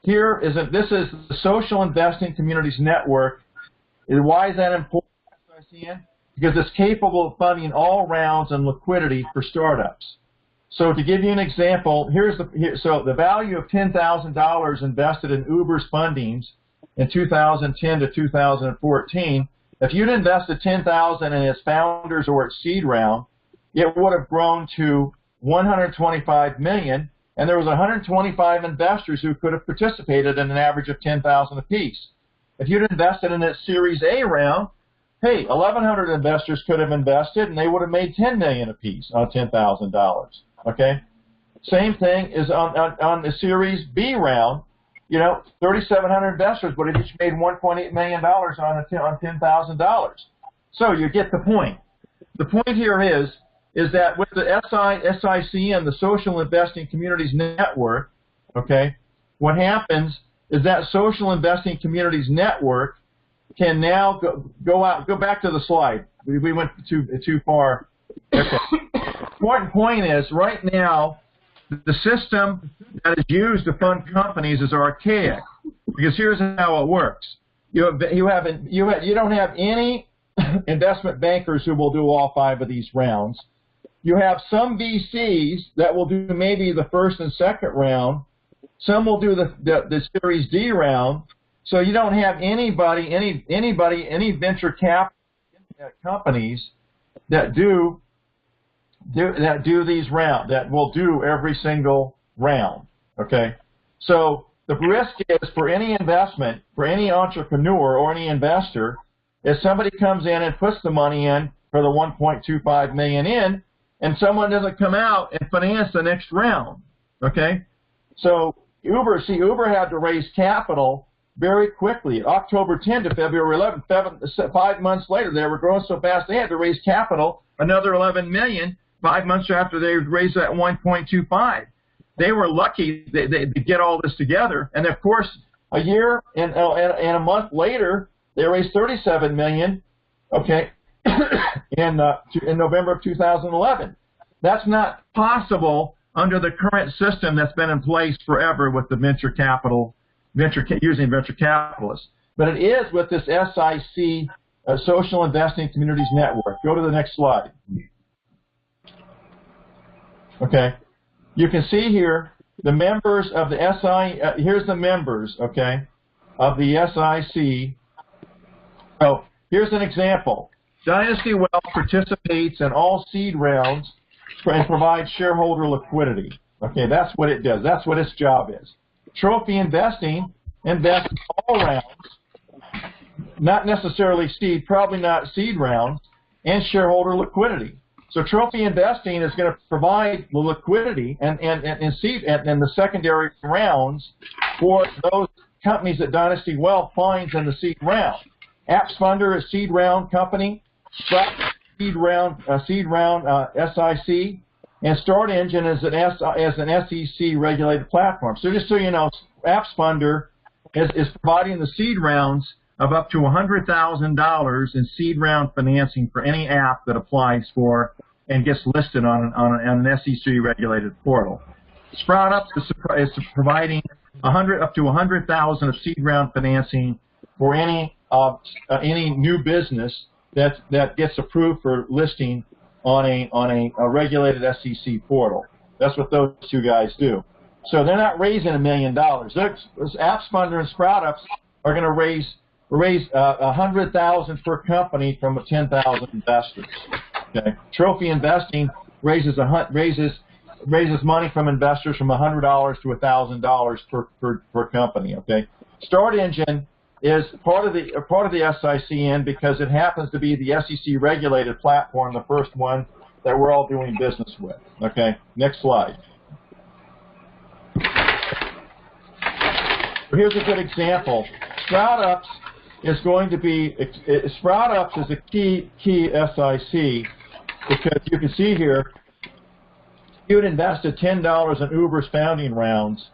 this is the Social Investing Communities Network. Why is that important? Because it's capable of funding all rounds and liquidity for startups. So to give you an example, so the value of $10,000 invested in Uber's fundings in 2010 to 2014, if you'd invested $10,000 in its founders or its seed round, it would have grown to $125 million, and there was 125 investors who could have participated in an average of $10,000 apiece. If you'd invested in its Series A round, hey, 1,100 investors could have invested, and they would have made $10 million apiece on $10,000. Okay. Same thing is on the Series B round. 3,700 investors would have each made $1.8 million on $10,000. So you get the point. The point here is that with the SIC and the Social Investing Communities Network, okay, what happens is that Social Investing Communities Network can now go back to the slide. We went too far. Okay. Important point is, right now, the system that is used to fund companies is archaic. Because here's how it works: you don't have any investment bankers who will do all 5 of these rounds. You have some VCs that will do maybe the first and second round. Some will do the Series D round. So you don't have any venture capital companies that do these rounds, that will do every single round. Okay, so the risk is for any investment, for any entrepreneur or any investor, if somebody comes in and puts the money in for the 1.25 million in, and someone doesn't come out and finance the next round. Okay, so Uber had to raise capital very quickly. October 10 to February 11, 5 months later, they were growing so fast they had to raise capital, another 11 million, 5 months after they raised that 1.25. They were lucky to get all this together, and of course, a year and a month later, they raised 37 million. Okay, in November of 2011. That's not possible under the current system that's been in place forever with the using venture capitalists. But it is with this SIC, Social Investing Communities Network. Go to the next slide. Okay. You can see here the members of the here's the members, okay, of the SIC. So here's an example. Dynasty Wealth participates in all seed rounds and provides shareholder liquidity. Okay, that's what it does. That's what its job is. Trophy Investing invests in all rounds, not necessarily seed, probably not seed rounds, and shareholder liquidity. So Trophy Investing is going to provide the liquidity and the secondary rounds for those companies that Dynasty Wealth finds in the seed round. Apps Funder is seed round company, Sprout seed round SIC, and Start Engine is an SEC regulated platform. So just so you know, Apps Funder is providing the seed rounds of up to $100,000 in seed round financing for any app that applies for and gets listed on an SEC regulated portal. SproutUp is providing up to $100,000 of seed round financing for any new business that gets approved for listing on a regulated SEC portal. That's what those two guys do. So they're not raising $1 million. Apps Funder and SproutUp are going to raise $100,000 per company from 10,000 investors. Okay. Trophy Investing raises money from investors from $100 to $1,000 per company. Okay. Start Engine is part of the SICN because it happens to be the SEC regulated platform, the first one that we're all doing business with. Okay. Next slide. So here's a good example. SproutUp is going to be SproutUp is a key SIC because you can see here you had invested $10 in Uber's founding rounds.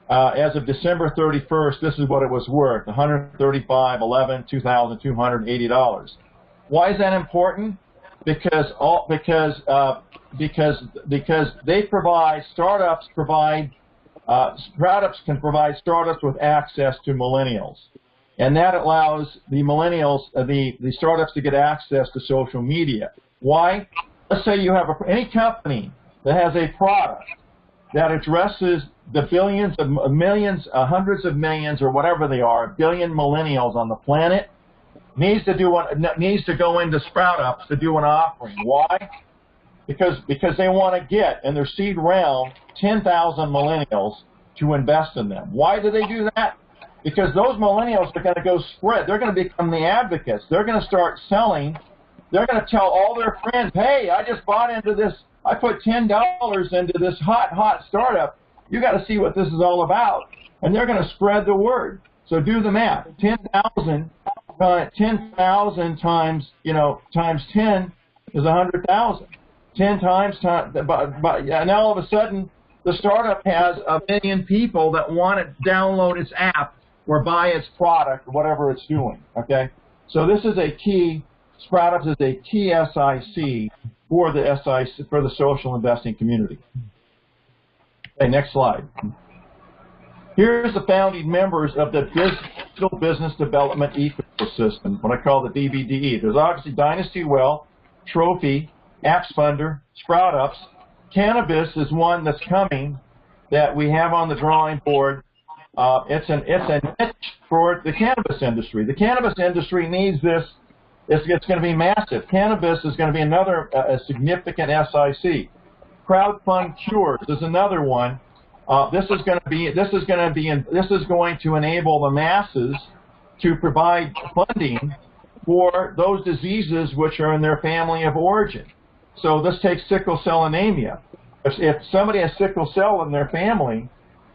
As of December 31st, this is what it was worth: $135,280. Why is that important? Because they provide, startups provide SproutUps can provide startups with access to millennials. And that allows the millennials, the startups to get access to social media. Why? Let's say you have any company that has a product that addresses the billions of millions, hundreds of millions, or whatever they are, billion millennials on the planet, needs to go into SproutUps to do an offering. Why? Because they want to get in their seed round 10,000 millennials to invest in them. Why do they do that? Because those millennials are going to go spread. They're going to become the advocates. They're going to start selling. They're going to tell all their friends, hey, I just bought into this. I put $10 into this hot startup. You got to see what this is all about. And they're going to spread the word. So do the math. 10,000 times, times 10 is 100,000. 10 times, and now all of a sudden, the startup has 1 million people that want to download its app or buy its product, whatever it's doing, okay? So this is a key, SproutUps is a key SIC for the social investing community. Okay, next slide. Here's the founding members of the digital business development ecosystem, what I call the DBDE. There's obviously Dynasty Wealth, Trophy, AppsFunder, SproutUps. Cannabis is one that's coming that we have on the drawing board. It's a niche for the cannabis industry. The cannabis industry needs this. It's going to be massive. Cannabis is going to be another significant SIC. Crowdfund Cures is another one. This is going to enable the masses to provide funding for those diseases which are in their family of origin. So let's take sickle cell anemia. If somebody has sickle cell in their family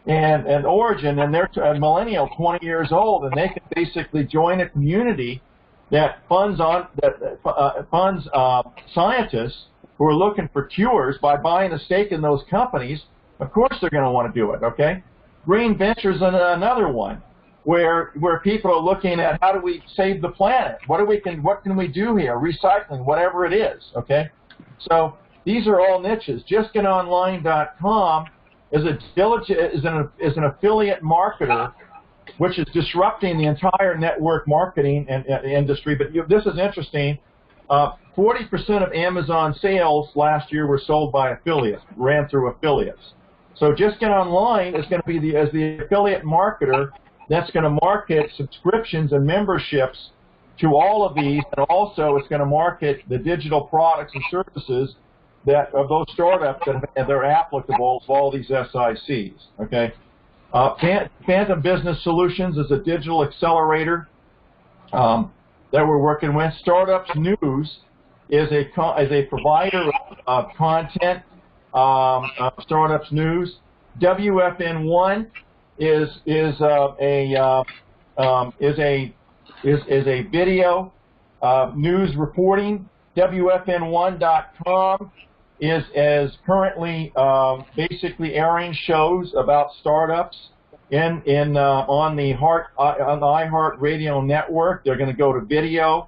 and origin, and they're a millennial, 20 years old, and they can basically join a community that funds scientists who are looking for cures by buying a stake in those companies, of course they're going to want to do it, okay? Green Ventures is another one where people are looking at how do we save the planet? What can we do here? Recycling, whatever it is, okay? So these are all niches. JustGetOnline.com is an affiliate marketer, which is disrupting the entire network marketing industry. But this is interesting. 40% of Amazon sales last year were sold by affiliates, ran through affiliates. So Just Get Online is going to be the affiliate marketer that's going to market subscriptions and memberships to all of these, and also it's going to market the digital products and services of those startups that are applicable to all these SICs. Okay, Phantom Business Solutions is a digital accelerator that we're working with. Startups News is a provider of content. Startups News. WFN1 is a video news reporting. WFN1.com is currently basically airing shows about startups on the iHeart Radio network. They're going to go to video.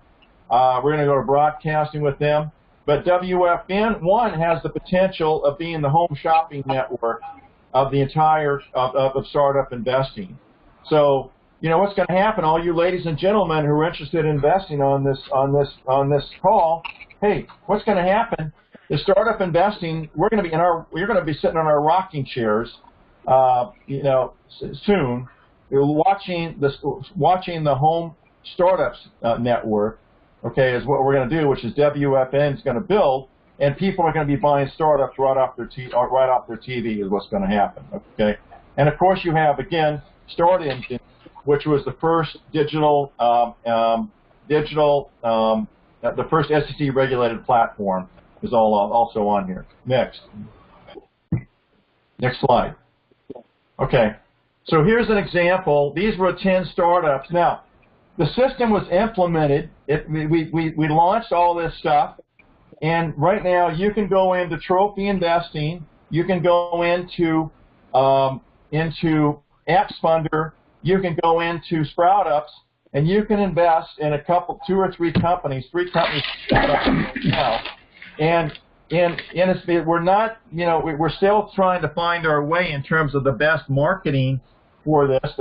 We're going to go to broadcasting with them. But WFN1 has the potential of being the home shopping network of the entire of startup investing. So, what's going to happen, all you ladies and gentlemen who are interested in investing on this call, hey, what's going to happen is startup investing, you're going to be sitting on our rocking chairs, soon, watching the home startups network, okay, is what we're going to do, which is WFN is going to build, and people are going to be buying startups right off their TV is what's going to happen, okay? And of course you have, again, Start Engine, which was the first the first SEC regulated platform, is also on here. Next slide. Okay, so here's an example. These were 10 startups. Now, the system was implemented. We launched all this stuff, and right now you can go into Trophy Investing. You can go into AppsFunder. You can go into SproutUps, and you can invest in 2 or 3 companies, 3 companies now. And we're not, we're still trying to find our way in terms of the best marketing for this,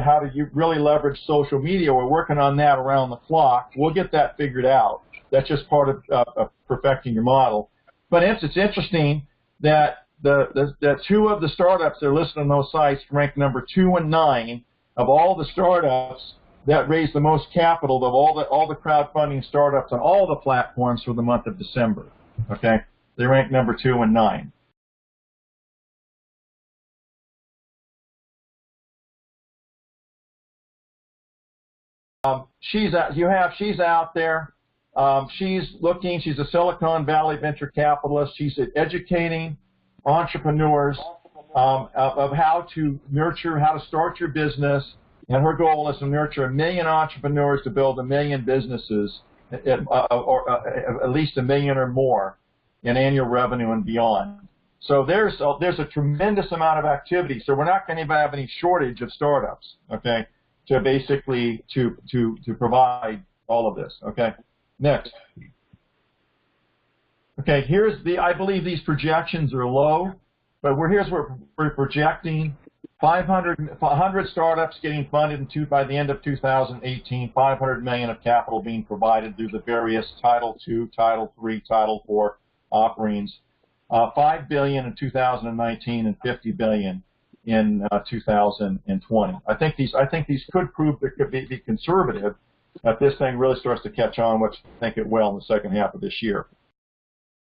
how do you really leverage social media. We're working on that around the clock. We'll get that figured out. That's just part of perfecting your model. But it's interesting that the two of the startups that are listed on those sites rank number 2 and 9 of all the startups that raised the most capital of all the crowdfunding startups on all the platforms for the month of December. Okay, they rank number 2 and 9. She's out there. She's looking. She's a Silicon Valley venture capitalist. She's educating entrepreneurs of how to nurture, how to start your business. And her goal is to nurture 1 million entrepreneurs to build 1 million businesses, or at least 1 million or more in annual revenue and beyond. So there's a tremendous amount of activity. So we're not going to have any shortage of startups, okay, to basically to provide all of this, okay. Next. Okay, I believe these projections are low, but here's what we're projecting. 100 startups getting funded by the end of 2018, 500 million of capital being provided through the various Title II, Title III, Title IV offerings, 5 billion in 2019 and 50 billion in 2020. I think these could prove that could be conservative if this thing really starts to catch on, which I think it will in the second half of this year.